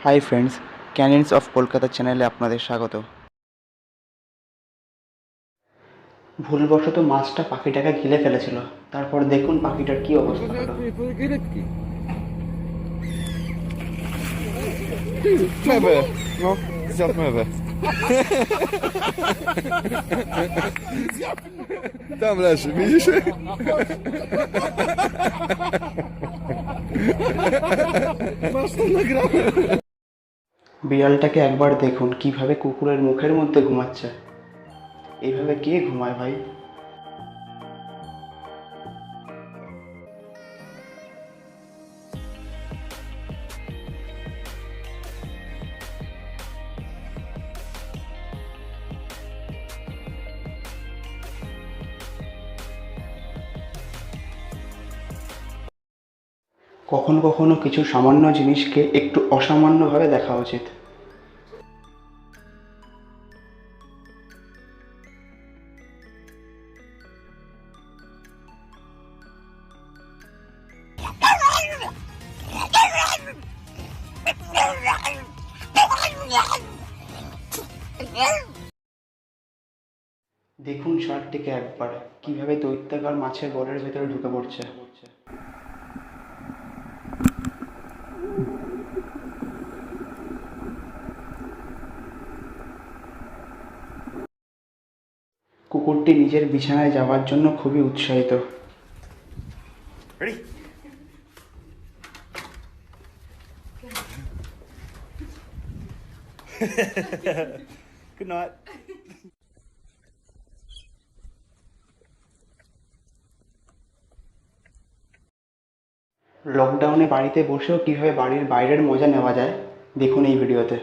Hi friends, ক্যানিনস of Kolkata চ্যানেলে আপনাদের স্বাগত। ভুলবশত মাছটা পাখিটাকে গিলে ফেলেছিল। তারপর দেখুন পাখিটার কি অবস্থা হলো। Möwe. No, zjadł mewę. Tam leży, widzisz? Masz to nagrane. বিড়ালটাকে একবার দেখুন কিভাবে কুকুরের মুখের মধ্যে ঘুমাচ্ছে। এইভাবে কে ঘুমায় ভাই? কখনো কখনো কিছু সামান্য জিনিসকে একটু অসামান্যভাবে দেখা উচিত। দেখুন শার্কটিকে একবার কিভাবে দৈত্যাকার মাছের বলের ভেতরে ঢুকে পড়ছে। কুকুরটি নিজের বিছানায় যাওয়ার জন্য খুবই উৎসাহিত। Good night. লকডাউনে বাড়িতে বসেও কীভাবে বাড়ির বাইরের মজা নেওয়া যায় দেখুন এই ভিডিওতে।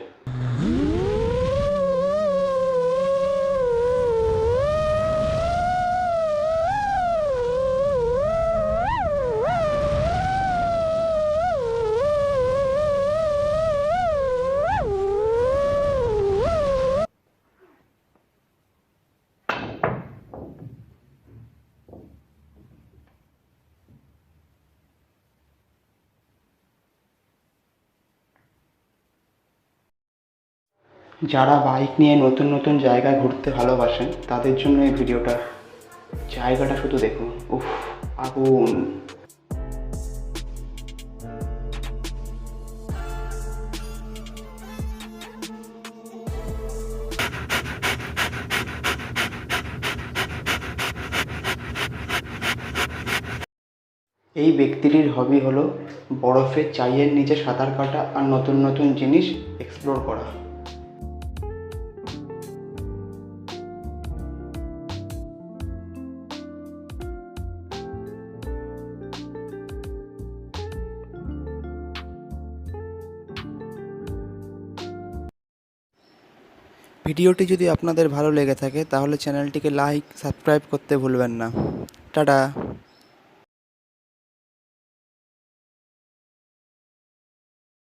যারা বাইক নিয়ে নতুন নতুন জায়গায় ঘুরতে ভালোবাসেন তাদের জন্য এই ভিডিওটা। জায়গাটা শুধু দেখুন, উফ, আগুন। এই ব্যক্তিটির হবি হলো বরফের চাইয়ের নিচে সাঁতার কাটা আর নতুন নতুন জিনিস এক্সপ্লোর করা। ভিডিওটি যদি আপনাদের ভালো লেগে থাকে তাহলে চ্যানেলটিকে লাইক, সাবস্ক্রাইব করতে ভুলবেন না। টাটা।